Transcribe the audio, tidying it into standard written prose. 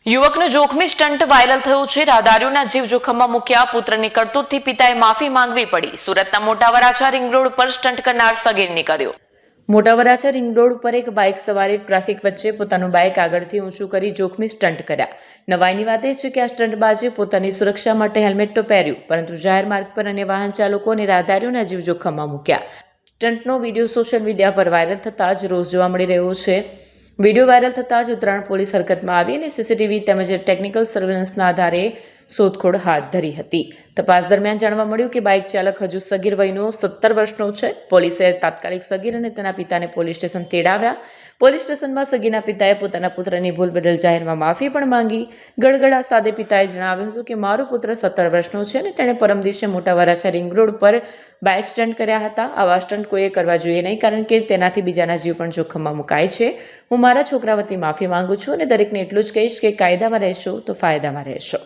યુવકનું જોખમી stunt viral થયું છે. રાહદારીઓના જીવ જોખમમાં મૂક્યા. પુત્રની કરતૂતથી પિતાએ માફી માંગવી પડી. સુરતના મોટા વરાછા રિંગ રોડ પર સ્ટન્ટ કરનાર સગીરને કર્યો. મોટા વરાછા રિંગ રોડ પર એક બાઇક સવારે ટ્રાફિક વચ્ચે પોતાનું બાઇક આગળથી ઊંચું કરી જોખમી સ્ટન્ટ કર્યા. નવાઈની વાત એ છે કે આ સ્ટન્ટબાજે પોતાની સુરક્ષા માટે હેલ્મેટ તો પહેર્યું, પરંતુ જાહેર માર્ગ પર અને વાહન ચાલકો અને રાહદારીઓના જીવ જોખમમાં મૂક્યા. સ્ટન્ટનો વિડીયો સોશિયલ મીડિયા પર વાયરલ થતાં જ રોષ જોવા મળી રહ્યો છે. વિડીયો વાયરલ થતાં જ ઉત્તરાયણ પોલીસ હરકતમાં આવી અને સીસીટીવી તેમજ ટેકનિકલ સર્વેલન્સના આધારે શોધખોળ હાથ ધરી હતી. તપાસ દરમિયાન જાણવા મળ્યું કે બાઇક ચાલક હજુ સગીર વયનો 17 વર્ષનો છે. પોલીસે તાત્કાલિક સગીર અને તેના પિતાને પોલીસ સ્ટેશન તેડાવ્યા. પોલીસ સ્ટેશનમાં સગીરના પિતાએ પોતાના પુત્રની ભૂલ બદલ જાહેરમાં માફી પણ માંગી. ગળગળા સાદે પિતાએ જણાવ્યું હતું કે મારો પુત્ર 17 વર્ષનો છે અને તેણે પરમ દિવસે મોટા વરાછા રિંગ રોડ પર બાઇક સ્ટન્ટ કર્યા હતા. આવા સ્ટન્ટ કોઈએ કરવા જોઈએ નહીં, કારણ કે તેનાથી બીજાના જીવ પણ જોખમમાં મુકાય છે. હું મારા છોકરા વતી માફી માંગુ છું અને દરેકને એટલું જ કહીશ કે કાયદામાં રહેશો તો ફાયદામાં રહેશો.